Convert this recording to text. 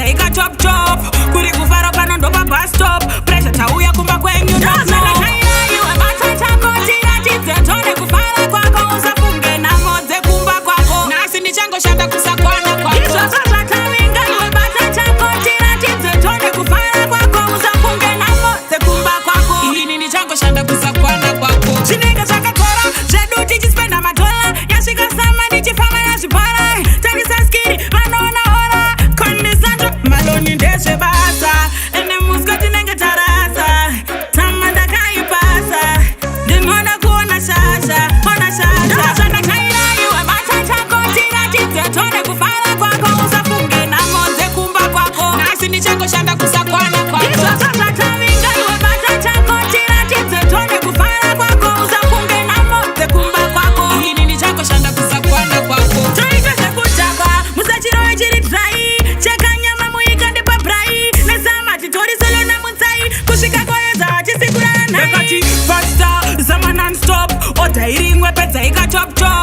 pedza ika chop chop kuri kufara pano ndo pa bus stop pressure tauya kumba kwenyu shanda kusakwana kwako izvozvo zvatavinga iwe bata chako tiratidze tone kufara kwako usafunge namo dzekumba kwako ini ndichangoshanda kusakwana kwako zvinenge zvakakora zvedu tichispenda madhola yasvika sama ndichifamba nazvipara tarisa skiri vanoona hora kondisandro maloni ndezvebasa ene musika tinenge tarasa tama ndakaipasa ndinoda kuona shasha ona shasha zvandakaira iwe bata chako tone kufara kwako usafunge namo dzekumba kwako nasi ndichangoshanda kusakwana kwako izvozvo zvatavinga iwe bata chako tiratidze tone kufara kwako usafunge namo dzekumba kwako ini ndichangoshanda kusakwana kwako toita zvekudhakwa musachirove chiri drai cheka nyama muika ndepabrai nezama titorisolo namutsai kusvika koedza achisikura nai ekati fasta zama nonstop odha iri imwe pedza ika chop chop